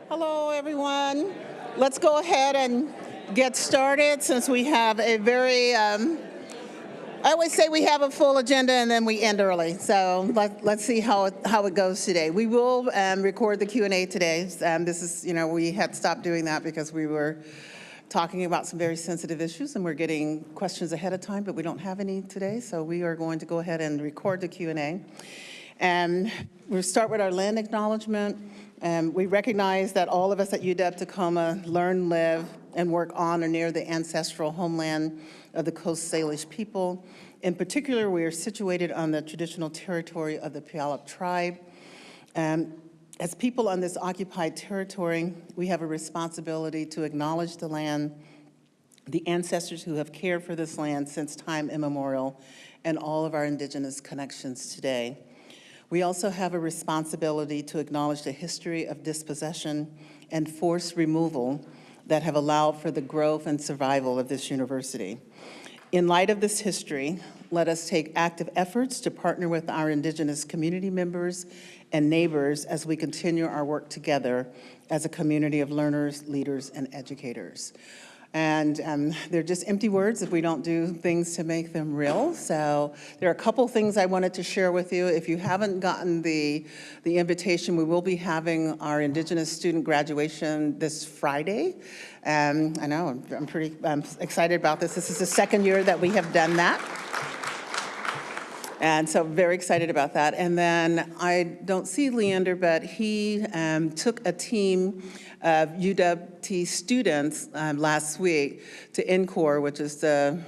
Hello, everyone. Let's go ahead and get started since we have a very, I always say we have a full agenda and then we end early. So let's see how it goes today. We will record the Q&A today. This is, we had stopped doing that because we were talking about some very sensitive issues and we're getting questions ahead of time, but we don't have any today. So we are going to go ahead and record the Q&A. And we'll start with our land acknowledgement. We recognize that all of us at UW-Tacoma learn, live, and work on or near the ancestral homeland of the Coast Salish people. In particular, we are situated on the traditional territory of the Puyallup tribe. As people on this occupied territory, we have a responsibility to acknowledge the land, the ancestors who have cared for this land since time immemorial, and all of our indigenous connections today. We also have a responsibility to acknowledge the history of dispossession and forced removal that have allowed for the growth and survival of this university. In light of this history, let us take active efforts to partner with our indigenous community members and neighbors as we continue our work together as a community of learners, leaders, and educators. And they're just empty words if we don't do things to make them real. So there are a couple things I wanted to share with you. If you haven't gotten the invitation, we will be having our Indigenous student graduation this Friday. I know, I'm pretty excited about this. This is the second year that we have done that. And so very excited about that. And then I don't see Leander, but he took a team of UW-T students last week to NCORE, which is the,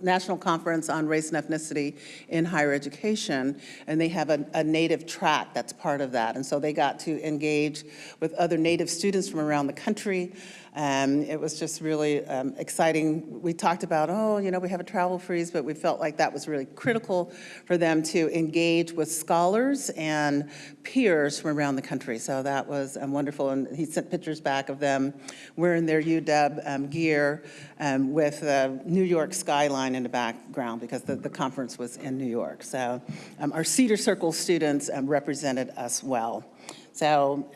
National Conference on Race and Ethnicity in Higher Education. And they have a Native track that's part of that. And so they got to engage with other Native students from around the country. It was just really exciting. We talked about, we have a travel freeze, but we felt like that was really critical for them to engage with scholars and peers from around the country. So that was wonderful. And he sent pictures back of them wearing their UW gear with the New York skyline in the background because the conference was in New York. So our Cedar Circle students represented us well. So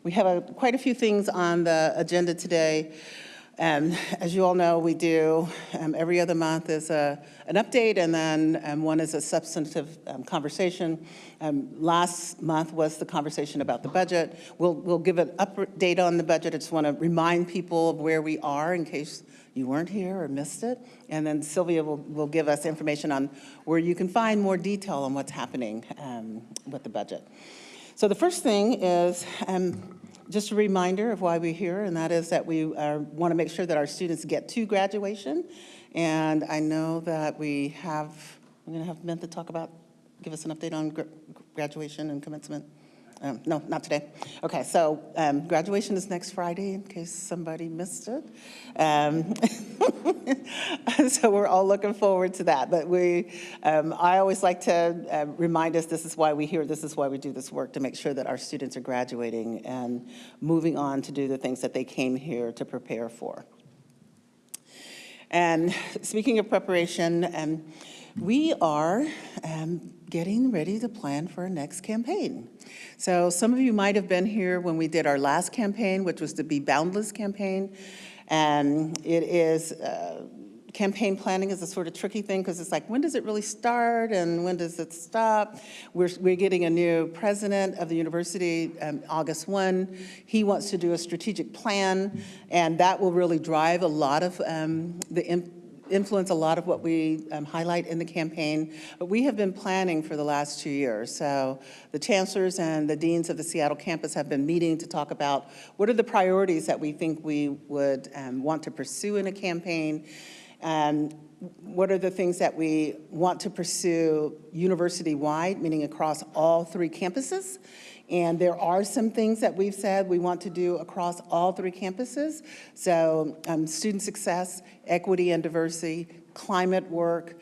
we have quite a few things on the agenda today. As you all know, we do every other month is an update, and then one is a substantive conversation. Last month was the conversation about the budget. We'll give an update on the budget. I just want to remind people of where we are in case you weren't here or missed it. And then Sylvia will give us information on where you can find more detail on what's happening with the budget. So the first thing is just a reminder of why we're here, and that is that we want to make sure that our students get to graduation. And I know that we're going to have Mint to give us an update on graduation and commencement. No, not today. Okay, so graduation is next Friday, in case somebody missed it. So we're all looking forward to that. But I always like to remind us this is why we're here, this is why we do this work, to make sure that our students are graduating and moving on to do the things that they came here to prepare for. And speaking of preparation, we are getting ready to plan for our next campaign. So some of you might have been here when we did our last campaign, which was the Be Boundless campaign. And it is, campaign planning is a sort of tricky thing because it's like, when does it really start and when does it stop? We're getting a new president of the university August 1. He wants to do a strategic plan, and that will really drive a lot of influence a lot of what we highlight in the campaign. But we have been planning for the last 2 years. So the chancellors and the deans of the Seattle campus have been meeting to talk about what are the priorities that we think we would want to pursue in a campaign. What are the things that we want to pursue university-wide, meaning across all 3 campuses? And there are some things that we've said we want to do across all 3 campuses. So student success, equity and diversity, climate work,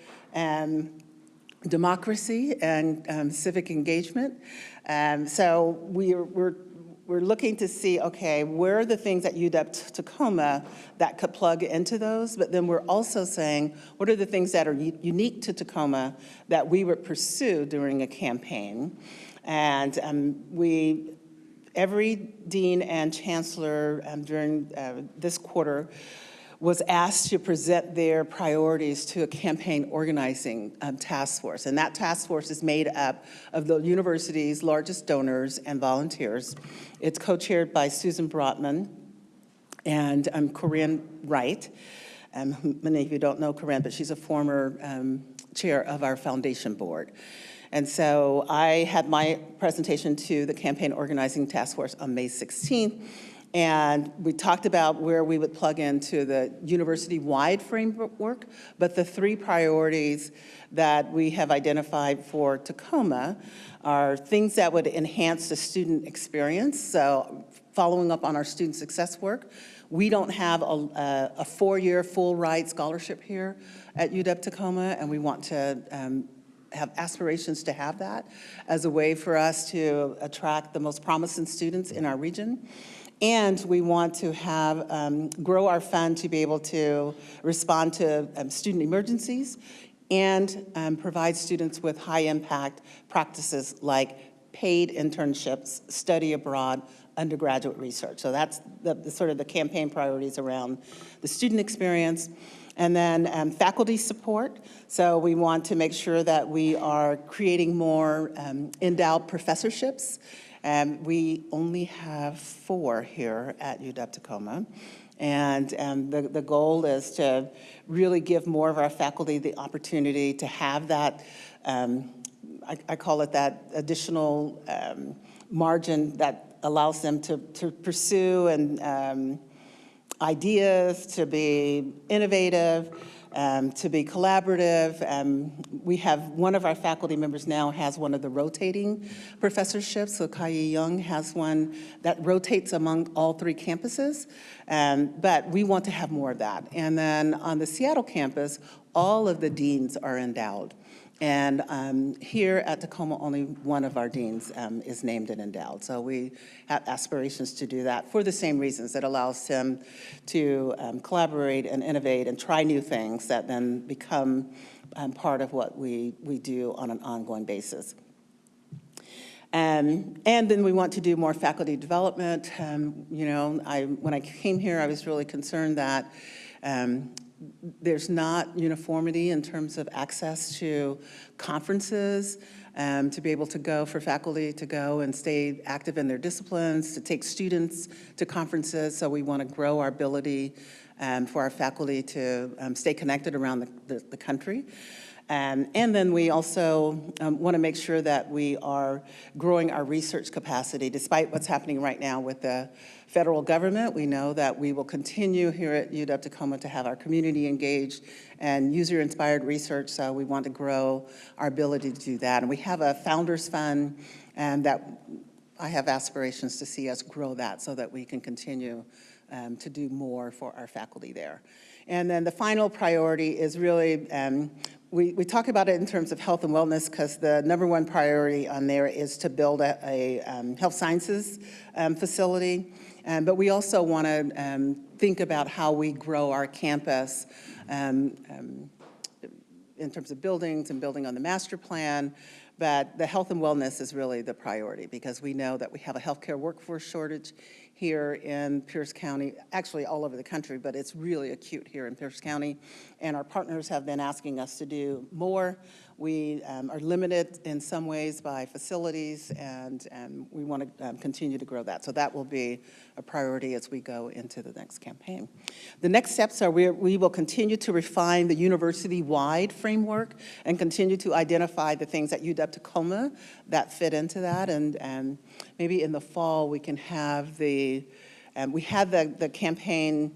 democracy, and civic engagement. So we're looking to see, okay, where are the things at UW-Tacoma that could plug into those? But then we're also saying, what are the things that are unique to Tacoma that we would pursue during a campaign? And we every dean and chancellor during this quarter was asked to present their priorities to a campaign organizing task force. And that task force is made up of the university's largest donors and volunteers. It's co-chaired by Susan Brotman and Corinne Wright. Many of you don't know Corinne, but she's a former chair of our foundation board. And so I had my presentation to the Campaign Organizing Task Force on May 16th, and we talked about where we would plug into the university-wide framework, but the 3 priorities that we have identified for Tacoma are things that would enhance the student experience. So following up on our student success work, we don't have a 4-year full ride scholarship here at UW-Tacoma, and we want to have aspirations to have that as a way for us to attract the most promising students in our region. And we want to have, grow our fund to be able to respond to student emergencies and provide students with high impact practices like paid internships, study abroad, undergraduate research. So that's the sort of the campaign priorities around the student experience. And then faculty support. So we want to make sure that we are creating more endowed professorships. We only have 4 here at UW-Tacoma. And the goal is to really give more of our faculty the opportunity to have that, I call it that additional margin that allows them to pursue and ideas, to be innovative, to be collaborative. We have one of our faculty members now has one of the rotating professorships. So Kai Young has one that rotates among all 3 campuses. But we want to have more of that. And then on the Seattle campus, all of the deans are endowed. And here at Tacoma, only one of our deans is named and endowed. So we have aspirations to do that for the same reasons. It allows him to collaborate and innovate and try new things that then become part of what we do on an ongoing basis. And then we want to do more faculty development. You know, when I came here, I was really concerned that there's not uniformity in terms of access to conferences, to be able to go, for faculty to go and stay active in their disciplines, to take students to conferences. So we want to grow our ability for our faculty to stay connected around the country. And then we also want to make sure that we are growing our research capacity. Despite what's happening right now with the federal government, we know that we will continue here at UW-Tacoma to have our community engaged and user-inspired research, so we want to grow our ability to do that. And we have a Founders Fund that I have aspirations to see us grow that so that we can continue to do more for our faculty there. And then the final priority is really, we talk about it in terms of health and wellness because the #1 priority on there is to build a health sciences facility. But we also want to think about how we grow our campus in terms of buildings and building on the master plan. But the health and wellness is really the priority because we know that we have a healthcare workforce shortage here in Pierce County, actually all over the country, but it's really acute here in Pierce County. And our partners have been asking us to do more. We are limited in some ways by facilities, and we want to continue to grow that. So that will be a priority as we go into the next campaign. The next steps are we will continue to refine the university-wide framework and continue to identify the things at UW-Tacoma that fit into that. And maybe in the fall we can have we had the campaign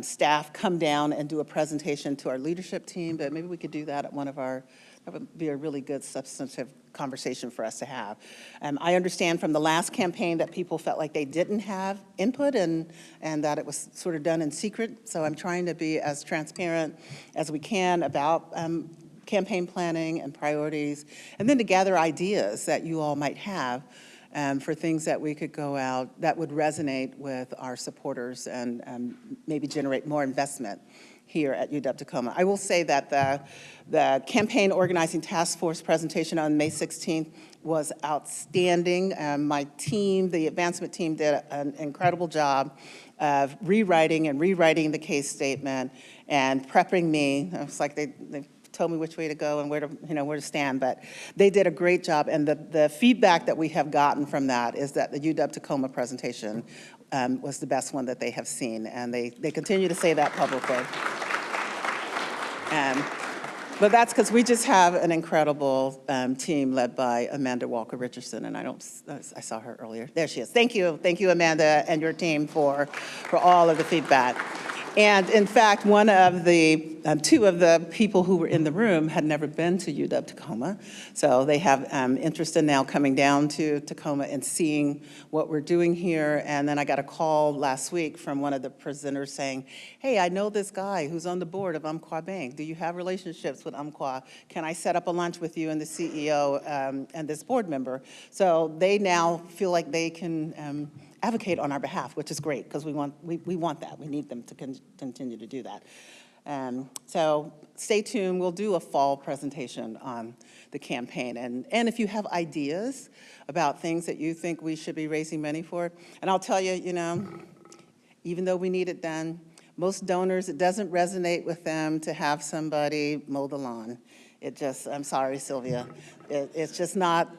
staff come down and do a presentation to our leadership team, but maybe we could do that at one of our, that would be a really good substantive conversation for us to have. I understand from the last campaign that people felt like they didn't have input and that it was sort of done in secret. So I'm trying to be as transparent as we can about campaign planning and priorities, and then to gather ideas that you all might have for things that we could go out that would resonate with our supporters and maybe generate more investment here at UW-Tacoma. I will say that the Campaign Organizing Task Force presentation on May 16th was outstanding. My team, the advancement team, did an incredible job of rewriting the case statement and prepping me. It's like they told me which way to go and where to stand, but they did a great job. And the feedback that we have gotten from that is that the UW-Tacoma presentation was the best one that they have seen, and they continue to say that publicly. But that's because we just have an incredible team led by Amanda Walker-Richardson, and I saw her earlier. There she is. Thank you, Amanda, and your team for all of the feedback. And in fact, one of the, two of the people who were in the room had never been to UW-Tacoma. So they have interest in now coming down to Tacoma and seeing what we're doing here. And then I got a call last week from one of the presenters saying, hey, I know this guy who's on the board of Umpqua Bank. Do you have relationships with Umpqua? Can I set up a lunch with you and the CEO and this board member? So they now feel like they can advocate on our behalf, which is great, because we want that. We need them to continue to do that. So stay tuned. We'll do a fall presentation on the campaign. And if you have ideas about things that you think we should be raising money for, and I'll tell you, even though we need it done, most donors, it doesn't resonate with them to have somebody mow the lawn. It just, I'm sorry, Sylvia, it's just not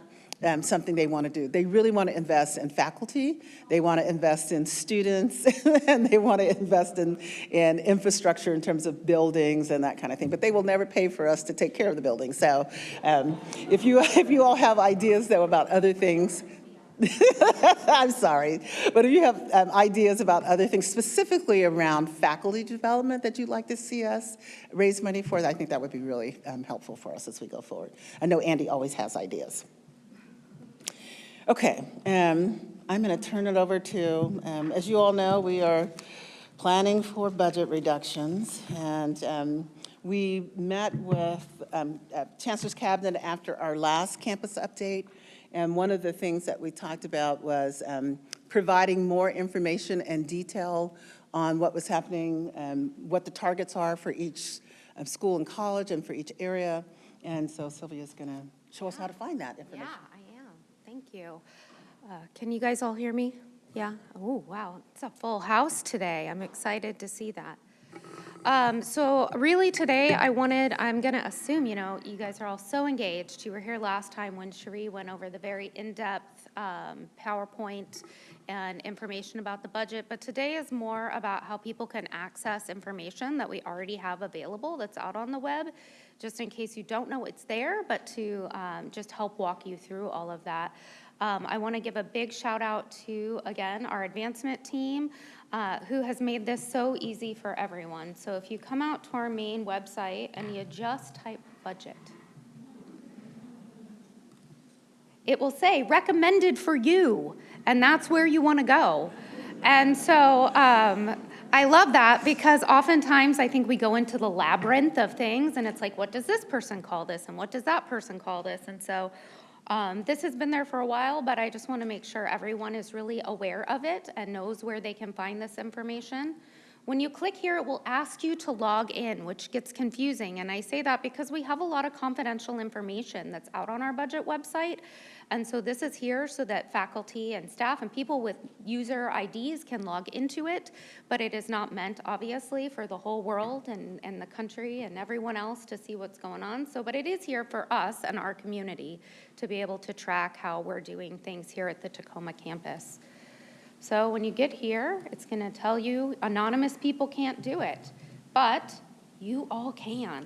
something they want to do. They really want to invest in faculty, they want to invest in students, and they want to invest in infrastructure in terms of buildings and that kind of thing. But they will never pay for us to take care of the buildings. So if you all have ideas, though, about other things, I'm sorry, but if you have ideas about other things, specifically around faculty development that you'd like to see us raise money for, I think that would be really helpful for us as we go forward. I know Andy always has ideas. Okay, I'm going to turn it over to, as you all know, we are planning for budget reductions, and we met with Chancellor's Cabinet after our last campus update, and one of the things that we talked about was providing more information and detail on what was happening, what the targets are for each school and college and for each area, and so Sylvia's going to show us how to find that information. Yeah, thank you. Can you guys all hear me? Yeah? Oh, wow. It's a full house today. I'm excited to see that. So really today I'm going to assume, you guys are all so engaged. You were here last time when Cherie went over the very in-depth PowerPoint and information about the budget. But today is more about how people can access information that we already have available that's out on the web, just in case you don't know it's there, but to just help walk you through all of that. I want to give a big shout out to, again, our advancement team who has made this so easy for everyone. So if you come out to our main website and you just type budget, it will say recommended for you, and that's where you want to go. And so I love that, because oftentimes I think we go into the labyrinth of things and it's like, what does this person call this? And what does that person call this? And so this has been there for a while, but I just want to make sure everyone is really aware of it and knows where they can find this information. When you click here, it will ask you to log in, which gets confusing. And I say that because we have a lot of confidential information that's out on our budget website. And so this is here so that faculty and staff and people with user IDs can log into it, but it is not meant, obviously, for the whole world and the country and everyone else to see what's going on. So, but it is here for us and our community to be able to track how we're doing things here at the Tacoma campus. So when you get here, it's going to tell you anonymous people can't do it, but you all can.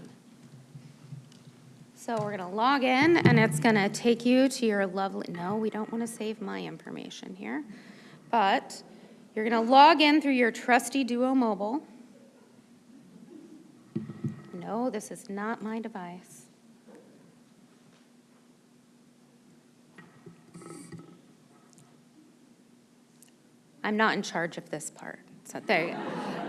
So we're going to log in, and it's going to take you to your lovely, no, we don't want to save my information here, but you're going to log in through your trusty Duo Mobile. No, this is not my device. I'm not in charge of this part. So there you go.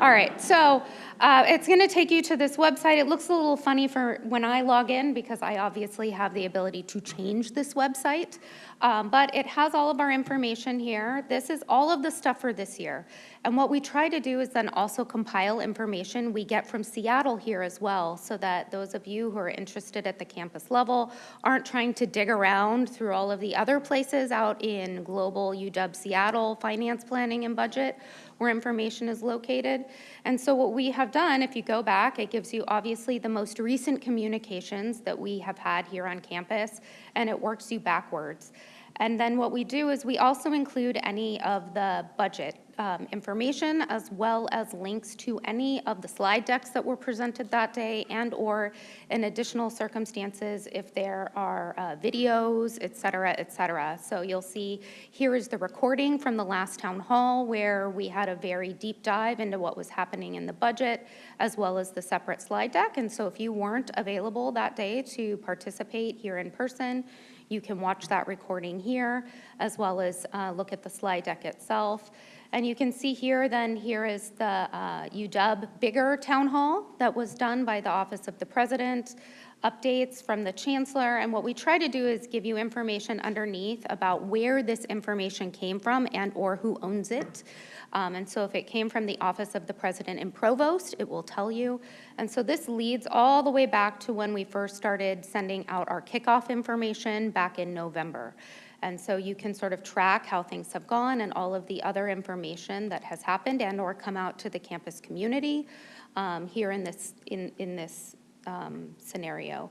All right, so it's going to take you to this website. It looks a little funny for when I log in because I obviously have the ability to change this website, but it has all of our information here. This is all of the stuff for this year. And what we try to do is then also compile information we get from Seattle here as well, so that those of you who are interested at the campus level aren't trying to dig around through all of the other places out in global UW Seattle finance planning and budget where information is located. And so what we have done, if you go back, it gives you obviously the most recent communications that we have had here on campus, and it works you backwards. And then what we do is we also include any of the budget information, as well as links to any of the slide decks that were presented that day, and or in additional circumstances if there are videos, et cetera, et cetera. So you'll see here is the recording from the last town hall where we had a very deep dive into what was happening in the budget, as well as the separate slide deck. And so if you weren't available that day to participate here in person, you can watch that recording here, as well as look at the slide deck itself. And you can see here, then here is the UW bigger town hall that was done by the Office of the President, updates from the Chancellor, and what we try to do is give you information underneath about where this information came from and or who owns it. And so if it came from the Office of the President and Provost, it will tell you. And so this leads all the way back to when we first started sending out our kickoff information back in November. And so you can sort of track how things have gone and all of the other information that has happened and or come out to the campus community here in this scenario.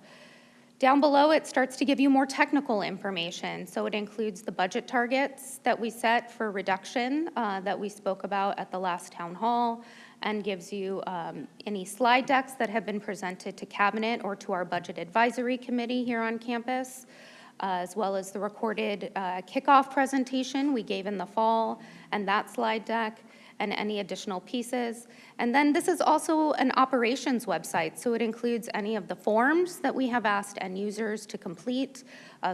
Down below, it starts to give you more technical information. So it includes the budget targets that we set for reduction that we spoke about at the last town hall, and gives you any slide decks that have been presented to Cabinet or to our Budget Advisory Committee here on campus, as well as the recorded kickoff presentation we gave in the fall, and that slide deck, and any additional pieces. And then this is also an operations website, so it includes any of the forms that we have asked end users to complete.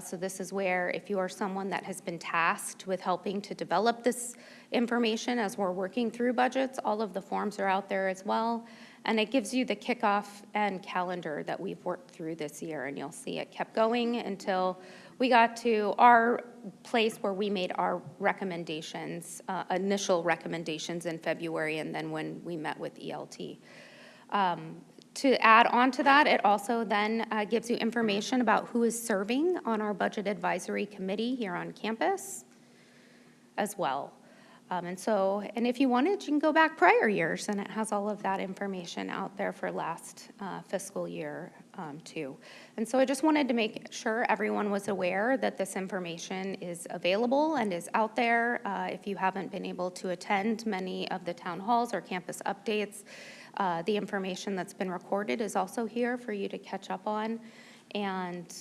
So this is where, if you are someone that has been tasked with helping to develop this information as we're working through budgets, all of the forms are out there as well. And it gives you the kickoff and calendar that we've worked through this year, and you'll see it kept going until we got to our place where we made our recommendations, initial recommendations in February, and then when we met with ELT. To add on to that, it also then gives you information about who is serving on our Budget Advisory Committee here on campus as well. And if you wanted, you can go back prior years, and it has all of that information out there for last fiscal year too. And so I just wanted to make sure everyone was aware that this information is available and is out there. If you haven't been able to attend many of the town halls or campus updates, the information that's been recorded is also here for you to catch up on. And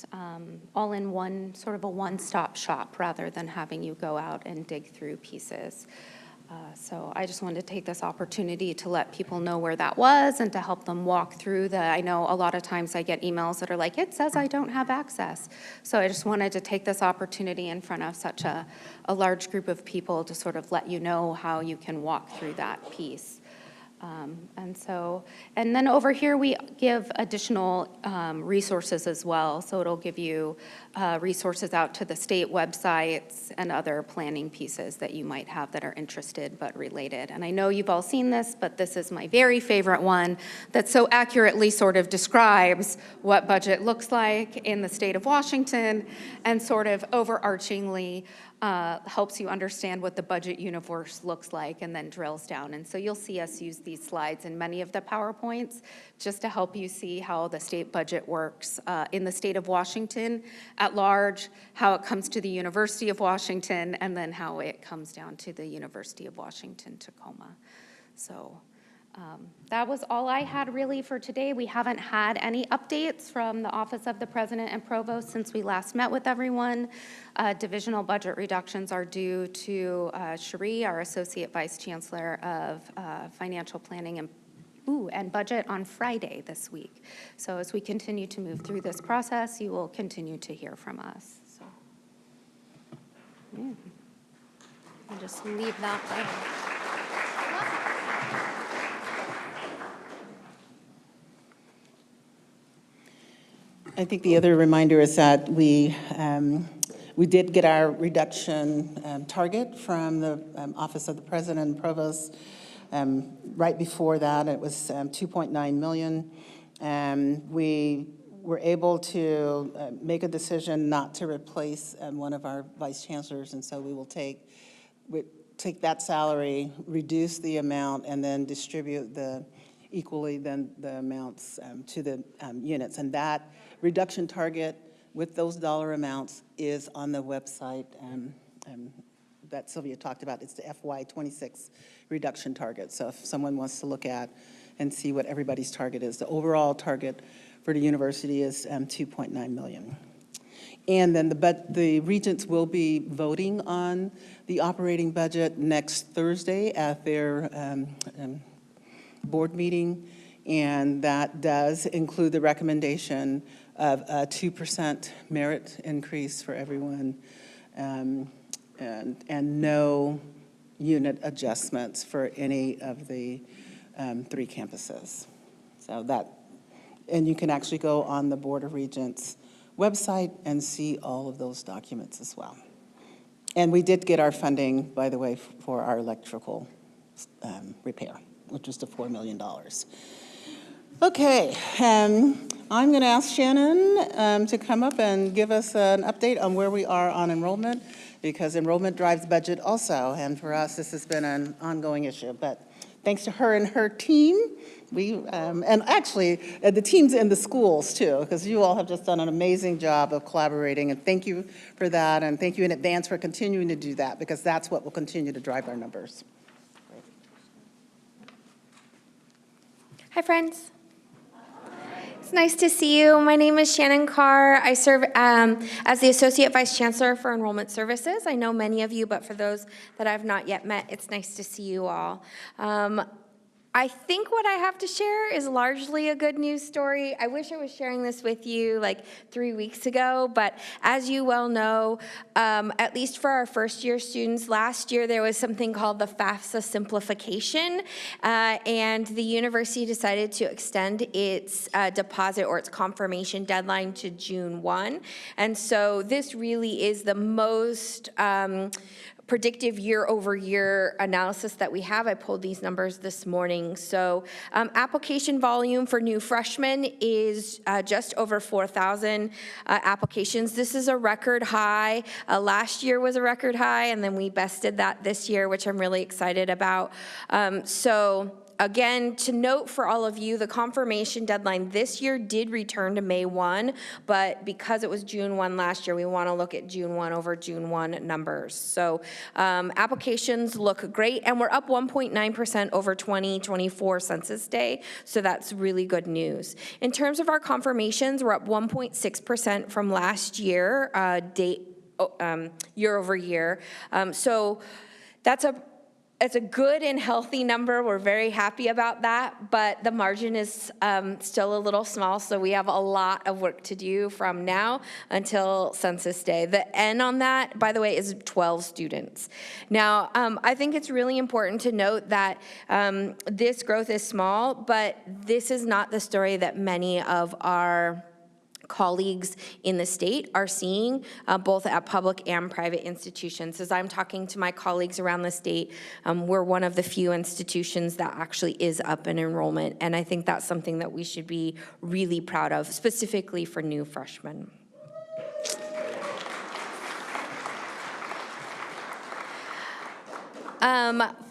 all in one, sort of a one-stop shop, rather than having you go out and dig through pieces. So I just wanted to take this opportunity to let people know where that was and to help them walk through I know a lot of times I get emails that are like, it says I don't have access. So I just wanted to take this opportunity in front of such a large group of people to sort of let you know how you can walk through that piece. And then over here we give additional resources as well. So it'll give you resources out to the state websites and other planning pieces that you might have that are interested but related. And I know you've all seen this, but this is my very favorite one that so accurately sort of describes what budget looks like in the state of Washington, and sort of overarchingly helps you understand what the budget universe looks like, and then drills down. And so you'll see us use these slides in many of the PowerPoints just to help you see how the state budget works in the state of Washington at large, how it comes to the University of Washington, and then how it comes down to the University of Washington, Tacoma. So that was all I had really for today. We haven't had any updates from the Office of the President and Provost since we last met with everyone. Divisional budget reductions are due to Cherie, our Associate Vice Chancellor of Financial Planning and Budget, on Friday this week. So as we continue to move through this process, you will continue to hear from us. So I'll just leave that there. I think the other reminder is that we did get our reduction target from the Office of the President and Provost. Right before that, it was 2.9 million. We were able to make a decision not to replace one of our vice chancellors, and so we will take that salary, reduce the amount, and then distribute equally the amounts to the units. And that reduction target with those dollar amounts is on the website that Sylvia talked about. It's the FY26 reduction target. So if someone wants to look at and see what everybody's target is, the overall target for the university is 2.9 million. And then the regents will be voting on the operating budget next Thursday at their board meeting, and that does include the recommendation of a 2% merit increase for everyone, and no unit adjustments for any of the 3 campuses. So that, and you can actually go on the Board of Regents website and see all of those documents as well. And we did get our funding, by the way, for our electrical repair, which was the $4 million. Okay, I'm going to ask Shannon to come up and give us an update on where we are on enrollment, because enrollment drives budget also, and for us, this has been an ongoing issue. But thanks to her and her team, and actually the teams in the schools too, because you all have just done an amazing job of collaborating, and thank you for that, and thank you in advance for continuing to do that, because that's what will continue to drive our numbers. Hi, friends. It's nice to see you. My name is Shannon Carr. I serve as the Associate Vice Chancellor for Enrollment Services. I know many of you, but for those that I've not yet met, it's nice to see you all. I think what I have to share is largely a good news story. I wish I was sharing this with you like 3 weeks ago, but as you well know, at least for our first year students, last year there was something called the FAFSA simplification, and the university decided to extend its deposit or its confirmation deadline to June 1. And so this really is the most predictive year-over-year analysis that we have. I pulled these numbers this morning. So application volume for new freshmen is just over 4,000 applications. This is a record high. Last year was a record high, and then we bested that this year, which I'm really excited about. Again, to note for all of you, the confirmation deadline this year did return to May 1, but because it was June 1 last year, we want to look at June 1 over June 1 numbers. So applications look great, and we're up 1.9% over 2024 Census Day, so that's really good news. In terms of our confirmations, we're up 1.6% from last year, year over year. So it's a good and healthy number. We're very happy about that, but the margin is still a little small, so we have a lot of work to do from now until Census Day. The N on that, by the way, is 12 students. Now, I think it's really important to note that this growth is small, but this is not the story that many of our colleagues in the state are seeing, both at public and private institutions. As I'm talking to my colleagues around the state, we're one of the few institutions that actually is up in enrollment, and I think that's something that we should be really proud of, specifically for new freshmen.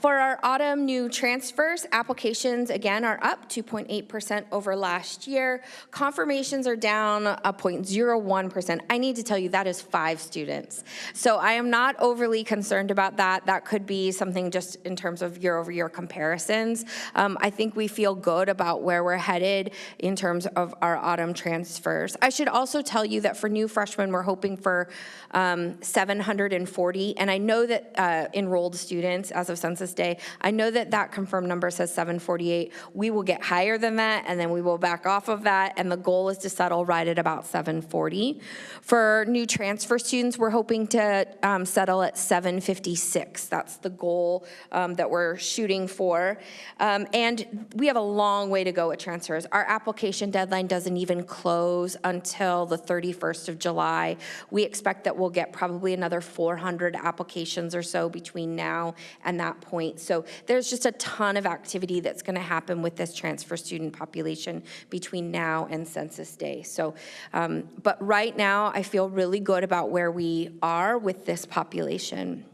For our autumn new transfers, applications again are up 2.8% over last year. Confirmations are down 0.01%. I need to tell you that is 5 students. So I am not overly concerned about that. That could be something just in terms of year-over-year comparisons. I think we feel good about where we're headed in terms of our autumn transfers. I should also tell you that for new freshmen, we're hoping for 740, and I know that enrolled students students as of Census Day. I know that that confirmed number says 748. We will get higher than that, and then we will back off of that, and the goal is to settle right at about 740. For new transfer students, we're hoping to settle at 756. That's the goal that we're shooting for. And we have a long way to go with transfers. Our application deadline doesn't even close until the 31st of July. We expect that we'll get probably another 400 applications or so between now and that point. So there's just a ton of activity that's going to happen with this transfer student population between now and Census Day. So, but right now I feel really good about where we are with this population.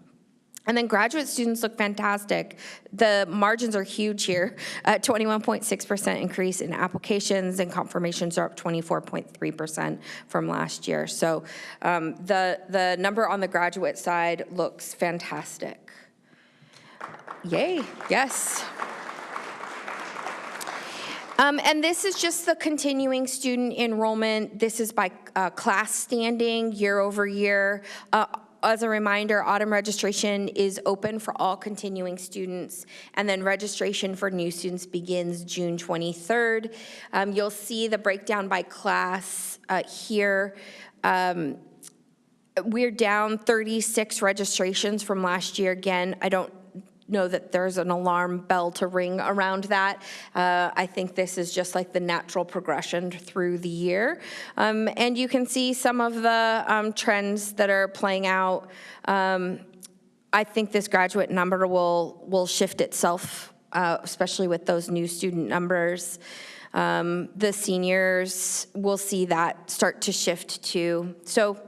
And then graduate students look fantastic. The margins are huge here. 21.6% increase in applications, and confirmations are up 24.3% from last year. So the number on the graduate side looks fantastic. Yay, yes. And this is just the continuing student enrollment. This is by class standing year over year. As a reminder, autumn registration is open for all continuing students, and then registration for new students begins June 23rd. You'll see the breakdown by class here. We're down 36 registrations from last year. Again, I don't know that there's an alarm bell to ring around that. I think this is just like the natural progression through the year. And you can see some of the trends that are playing out. I think this graduate number will shift itself, especially with those new student numbers. The seniors will see that start to shift too. So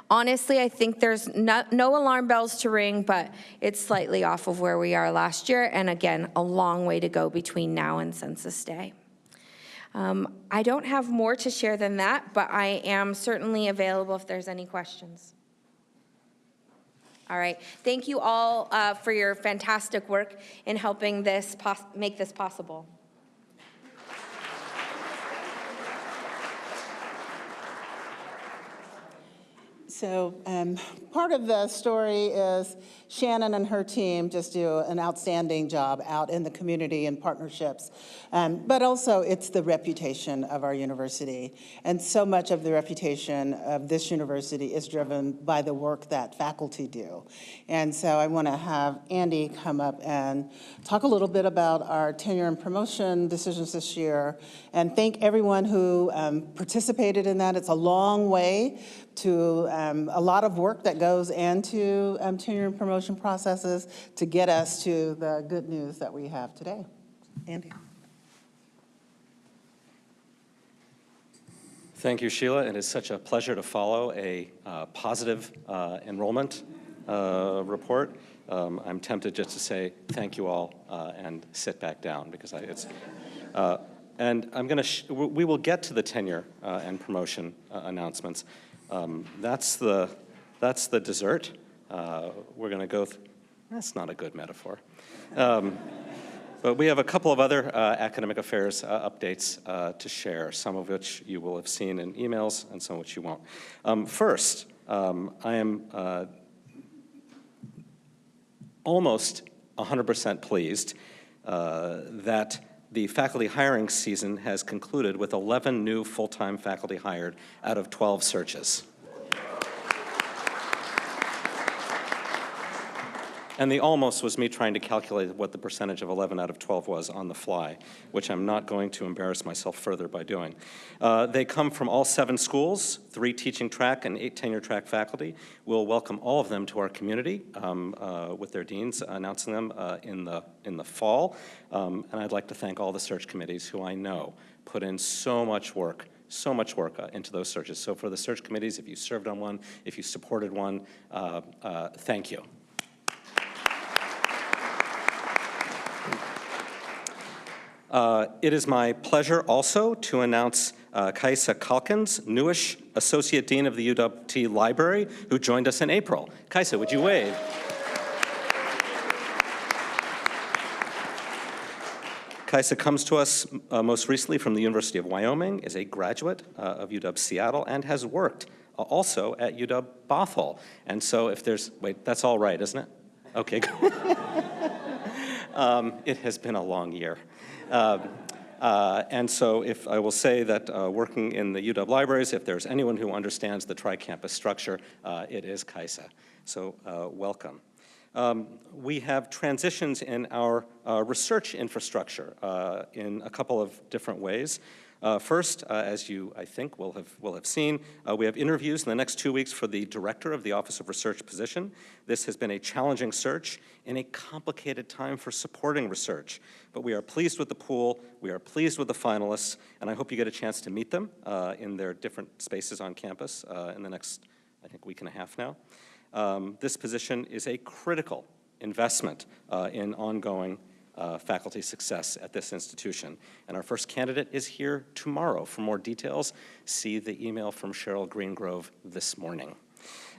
honestly, I think there's no alarm bells to ring, but it's slightly off of where we are last year. And again, a long way to go between now and Census Day. I don't have more to share than that, but I am certainly available if there's any questions. All right. Thank you all for your fantastic work in helping this make this possible. So part of the story is Shannon and her team just do an outstanding job out in the community and partnerships. But also it's the reputation of our university. And so much of the reputation of this university is driven by the work that faculty do. And so I want to have Andy come up and talk a little bit about our tenure and promotion decisions this year, and thank everyone who participated in that. It's a long way to a lot of work that goes into tenure and promotion processes to get us to the good news that we have today. Andy. Thank you, Sheila. It is such a pleasure to follow a positive enrollment report. I'm tempted just to say thank you all and sit back down because and I'm going to. We will get to the tenure and promotion announcements. That's the dessert. We're going to go. That's not a good metaphor. But we have a couple of other academic affairs updates to share, some of which you will have seen in emails and some of which you won't. First, I am almost 100% pleased that the faculty hiring season has concluded with 11 new full-time faculty hired out of 12 searches. And the almost was me trying to calculate what the percentage of 11 out of 12 was on the fly, which I'm not going to embarrass myself further by doing. They come from all 7 schools, 3 teaching track and 8 tenure track faculty. We'll welcome all of them to our community with their deans announcing them in the fall. And I'd like to thank all the search committees who I know put in so much work into those searches. So for the search committees, if you served on one, if you supported one, thank you. It is my pleasure also to announce Kaisa Calkins, newish Associate Dean of the UW-T Library, who joined us in April. Kaisa, would you wave? Kaisa comes to us most recently from the University of Wyoming, is a graduate of UW-Seattle, and has worked also at UW-Bothell. And so if there's, wait, that's all right, isn't it? Okay. It has been a long year. And so if I will say that working in the UW libraries, if there's anyone who understands the tri-campus structure, it is Kaisa. So welcome. We have transitions in our research infrastructure in a couple of different ways. First, as you, I think, will have seen, we have interviews in the next 2 weeks for the director of the Office of Research position. This has been a challenging search in a complicated time for supporting research. But we are pleased with the pool, we are pleased with the finalists, and I hope you get a chance to meet them in their different spaces on campus in the next, I think, week and a half now. This position is a critical investment in ongoing faculty success at this institution. And our first candidate is here tomorrow. For more details, see the email from Cheryl Greengrove this morning.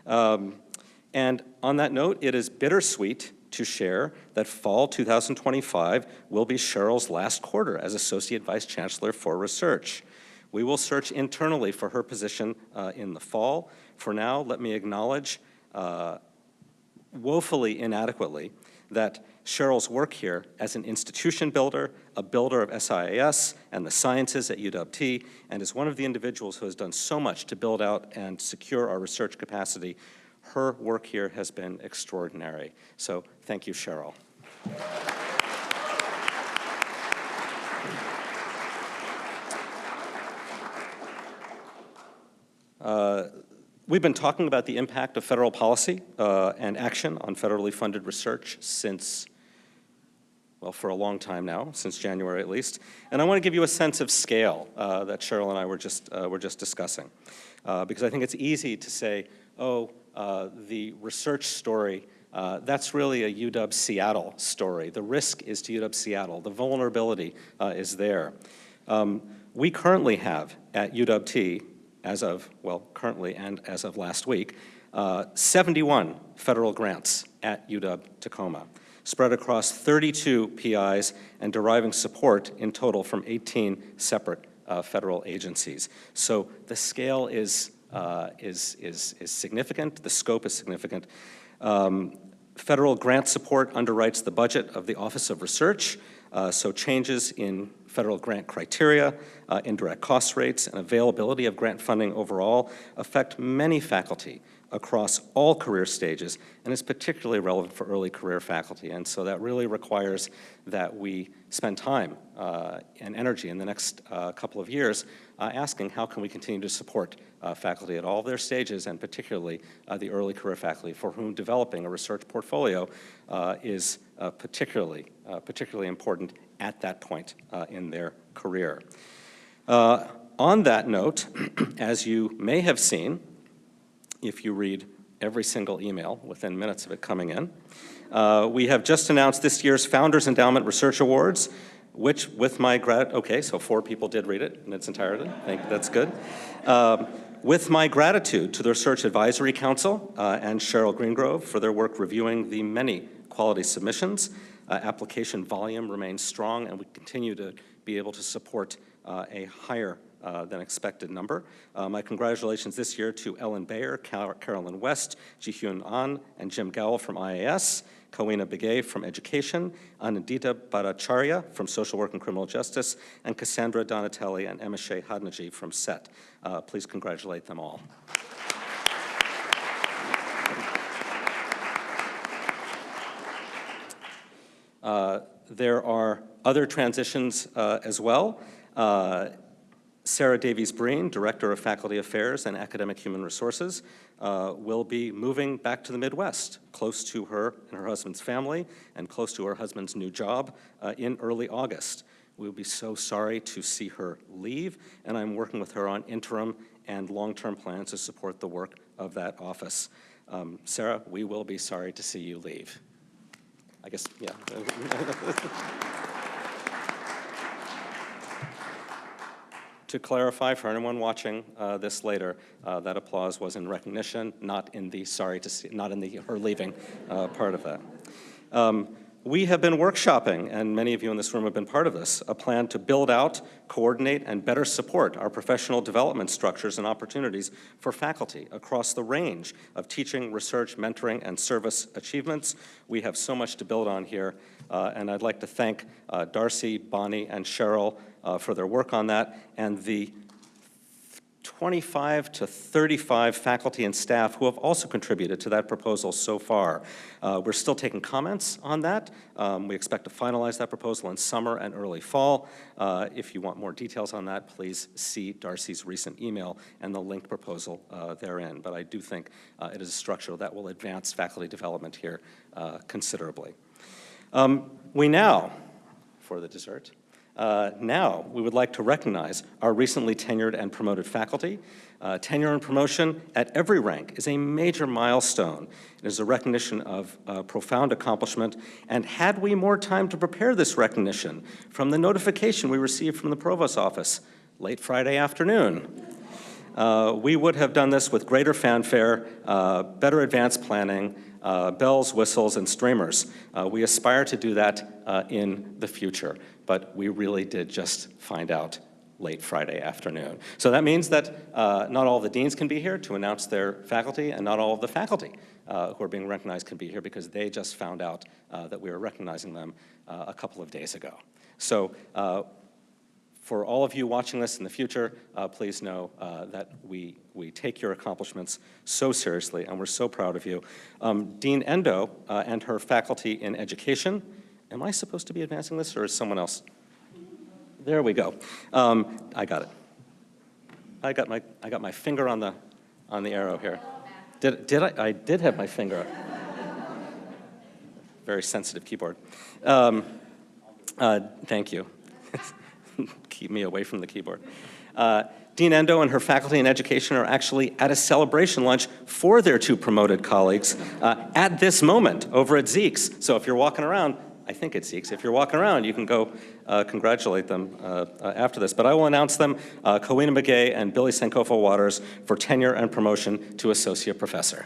And on that note, it is bittersweet to share that fall 2025 will be Cheryl's last quarter as Associate Vice Chancellor for Research. We will search internally for her position in the fall. For now, let me acknowledge woefully inadequately that Cheryl's work here as an institution builder, a builder of SIAS and the sciences at UW-T, and as one of the individuals who has done so much to build out and secure our research capacity, her work here has been extraordinary. So thank you, Cheryl. We've been talking about the impact of federal policy and action on federally funded research since, well, for a long time now, since January at least. And I want to give you a sense of scale that Cheryl and I were just discussing. Because I think it's easy to say, oh, the research story, that's really a UW-Seattle story. The risk is to UW-Seattle. The vulnerability is there. We currently have at UW-T, as of, well, currently and as of last week, 71 federal grants at UW-Tacoma, spread across 32 PIs and deriving support in total from 18 separate federal agencies. So the scale is significant, the scope is significant. Federal grant support underwrites the budget of the Office of Research, so changes in federal grant criteria, indirect cost rates, and availability of grant funding overall affect many faculty across all career stages, and is particularly relevant for early career faculty. And so that really requires that we spend time and energy in the next couple of years asking how can we continue to support faculty at all of their stages, and particularly the early career faculty for whom developing a research portfolio is particularly important at that point in their career. On that note, as you may have seen, if you read every single email within minutes of it coming in, we have just announced this year's Founders Endowment Research Awards, which with my okay, so 4 people did read it in its entirety. That's good. With my gratitude to the Research Advisory Council and Cheryl Greengrove for their work reviewing the many quality submissions, application volume remains strong, and we continue to be able to support a higher than expected number. My congratulations this year to Ellen Bayer, Carolyn West, Jihyun An, and Jim Gowell from IAS, Kawina Begay from Education, Anandita Bhattacharya from Social Work and Criminal Justice, and Cassandra Donatelli and Emma Shea Hadnaji from SET. Please congratulate them all. There are other transitions as well. Sarah Davies-Breen, Director of Faculty Affairs and Academic Human Resources, will be moving back to the Midwest, close to her and her husband's family, and close to her husband's new job in early August. We'll be so sorry to see her leave, and I'm working with her on interim and long-term plans to support the work of that office. Sarah, we will be sorry to see you leave. I guess, yeah. To clarify for anyone watching this later, that applause was in recognition, not in the sorry to see, not in the her leaving part of that. We have been workshopping, and many of you in this room have been part of this, a plan to build out, coordinate, and better support our professional development structures and opportunities for faculty across the range of teaching, research, mentoring, and service achievements. We have so much to build on here, and I'd like to thank Darcy, Bonnie, and Cheryl for their work on that, and the 25 to 35 faculty and staff who have also contributed to that proposal so far. We're still taking comments on that. We expect to finalize that proposal in summer and early fall. If you want more details on that, please see Darcy's recent email and the linked proposal therein. But I do think it is a structure that will advance faculty development here considerably. We now, for the dessert, now, we would like to recognize our recently tenured and promoted faculty. Tenure and promotion at every rank is a major milestone. It is a recognition of profound accomplishment, and had we more time to prepare this recognition from the notification we received from the Provost's office late Friday afternoon, we would have done this with greater fanfare, better advanced planning, bells, whistles, and streamers. We aspire to do that in the future, but we really did just find out late Friday afternoon. So that means that not all the deans can be here to announce their faculty, and not all of the faculty who are being recognized can be here because they just found out that we were recognizing them a couple of days ago. So for all of you watching this in the future, please know that we take your accomplishments so seriously, and we're so proud of you. Dean Endo and her faculty in education. Am I supposed to be advancing this, or is someone else? There we go. I got it. I got my finger on the arrow here. Did I? I did have my finger up. Very sensitive keyboard. Thank you. Keep me away from the keyboard. Dean Endo and her faculty in education are actually at a celebration lunch for their two promoted colleagues at this moment over at Zeke's. So if you're walking around, I think it's Zeke's. If you're walking around, you can go congratulate them after this. But I will announce them, Kowina McGay and Billy Sankofa Waters, for tenure and promotion to associate professor.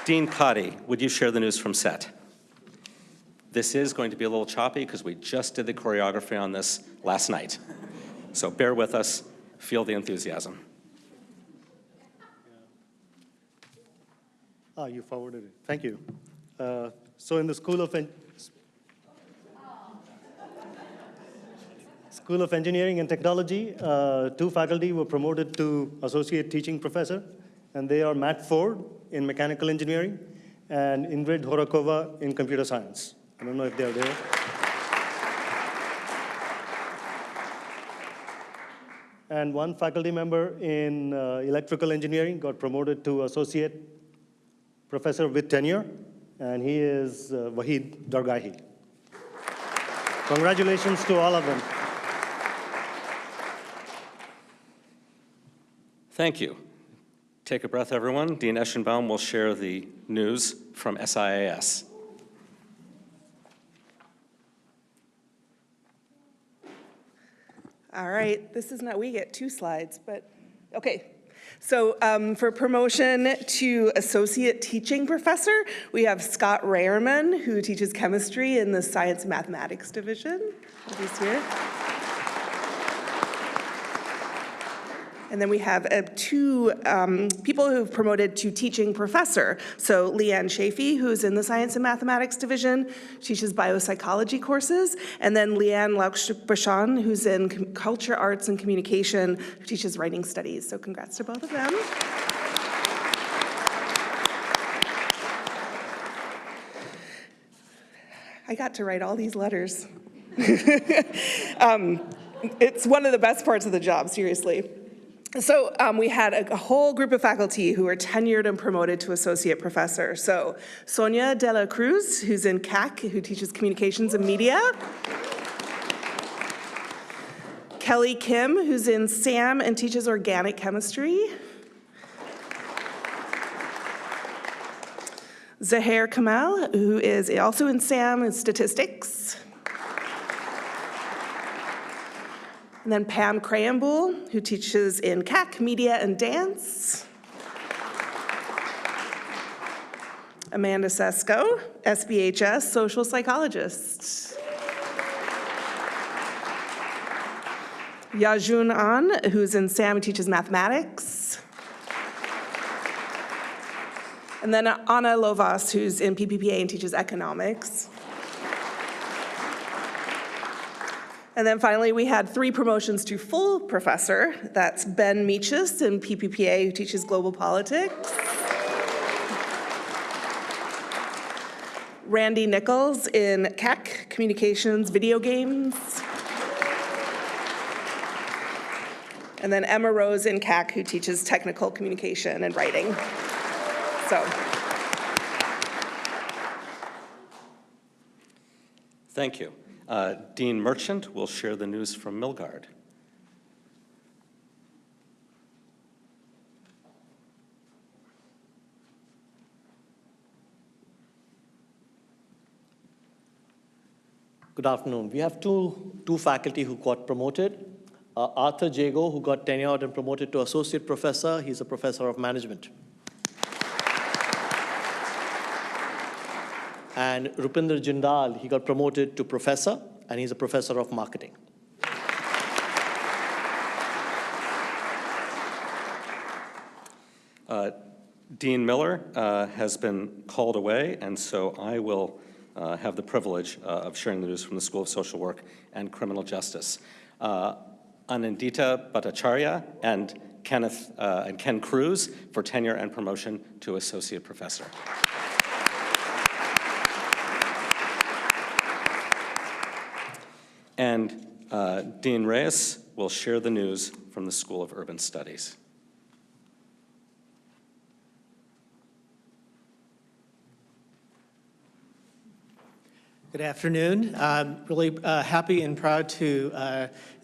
Dean Cotty, would you share the news from set? This is going to be a little choppy because we just did the choreography on this last night. So bear with us, feel the enthusiasm. You forwarded it. Thank you. So in the School of Engineering and Technology, two faculty were promoted to Associate Teaching Professor, and they are Matt Ford in Mechanical Engineering and Ingrid Horakova in Computer Science. I don't know if they're there. And one faculty member in Electrical Engineering got promoted to Associate Professor with tenure, and he is Wahid Dargahi. Congratulations to all of them. Thank you. Take a breath, everyone. Dean Eschenbaum will share the news from SIAS. All right, this is not, we get 2 slides, but okay. So for promotion to associate teaching professor, we have Scott Rayerman, who teaches chemistry in the science and mathematics division. He's here. And then we have 2 people who've promoted to teaching professor. So Leanne Chafee, who's in the Science and Mathematics Division, teaches biopsychology courses. And then Leanne Lauksh-Bashan, who's in Culture, Arts, and Communication, who teaches writing studies. So congrats to both of them. I got to write all these letters. It's one of the best parts of the job, seriously. So we had a whole group of faculty who were tenured and promoted to associate professor. So Sonia De La Cruz, who's in CAC, who teaches communications and media. Kelly Kim, who's in SAM and teaches organic chemistry. Zahair Kamal, who is also in SAM and statistics. And then Pam Crayenbull, who teaches in CAC, media and dance. Amanda Sesko, SBHS, social psychologist. Yajun An, who's in SAM and teaches mathematics. And then Anna Lovas, who's in PPPA and teaches economics. And then finally, we had 3 promotions to full professor. That's Ben Meachus in PPPA, who teaches global politics. Randy Nichols in CAC, communications, video games. And then Emma Rose in CAC, who teaches technical communication and writing. So. Thank you. Dean Merchant will share the news from Milgard. Good afternoon. We have two faculty who got promoted. Arthur Jago, who got tenured and promoted to associate professor. He's a professor of management. And Rupinder Jindal, he got promoted to professor, and he's a professor of marketing. Dean Miller has been called away, and so I will have the privilege of sharing the news from the School of Social Work and Criminal Justice. Anandita Bhattacharya and Ken Cruz for tenure and promotion to associate professor. And Dean Reyes will share the news from the School of Urban Studies. Good afternoon. I'm really happy and proud to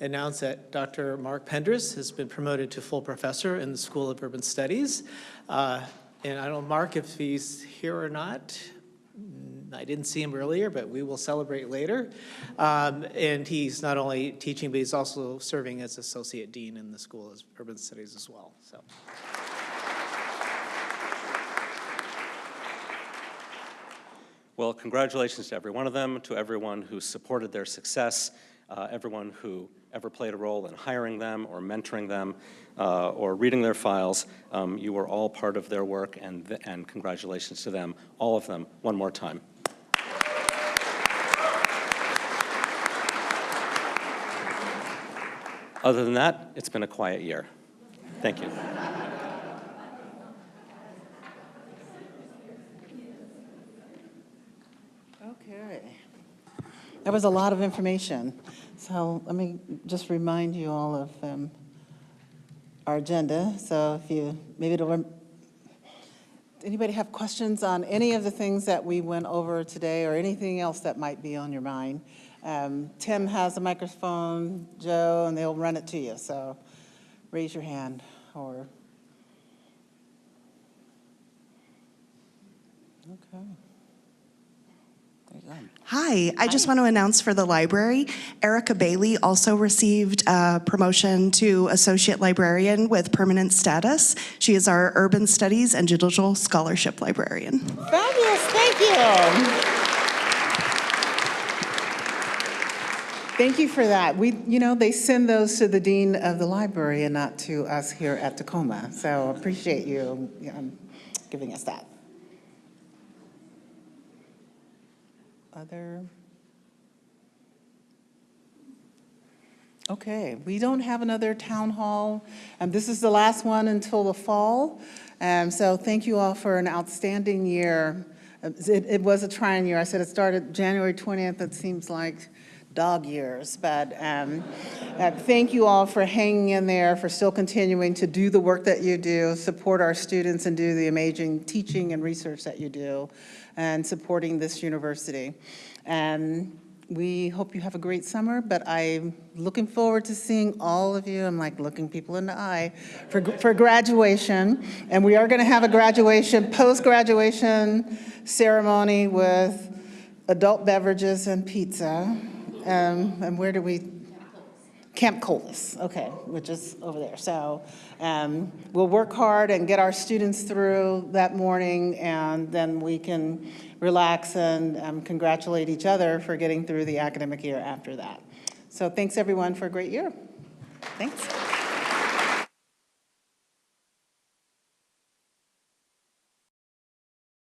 announce that Dr. Mark Pendris has been promoted to full professor in the School of Urban Studies. And I don't know, Mark, if he's here or not. I didn't see him earlier, but we will celebrate later. And he's not only teaching, but he's also serving as Associate Dean in the School of Urban Studies as well. So. Well, congratulations to every one of them, to everyone who supported their success, everyone who ever played a role in hiring them or mentoring them or reading their files. You were all part of their work, and congratulations to them, all of them, one more time. Other than that, it's been a quiet year. Thank you. Okay. That was a lot of information. So let me just remind you all of our agenda. So if you, anybody have questions on any of the things that we went over today or anything else that might be on your mind? Tim has a microphone, Joe, and they'll run it to you. So raise your hand or. Okay. Hi, I just want to announce for the library, Erica Bailey also received a promotion to Associate Librarian with permanent status. She is our Urban Studies and Digital Scholarship Librarian. Fabulous, thank you. Thank you for that. They send those to the Dean of the Library and not to us here at Tacoma. So appreciate you giving us that. Other? Okay, we don't have another town hall. This is the last one until the fall. So thank you all for an outstanding year. It was a trying year. I said it started January 20th. It seems like dog years, but thank you all for hanging in there, for still continuing to do the work that you do, support our students and do the amazing teaching and research that you do, and supporting this university. And we hope you have a great summer, but I'm looking forward to seeing all of you. I'm like looking people in the eye for graduation. And we are gonna have a graduation, post-graduation ceremony with adult beverages and pizza. And where do we? Camp Colas, okay, which is over there. So we'll work hard and get our students through that morning, and then we can relax and congratulate each other for getting through the academic year after that. So thanks, everyone, for a great year. Thanks.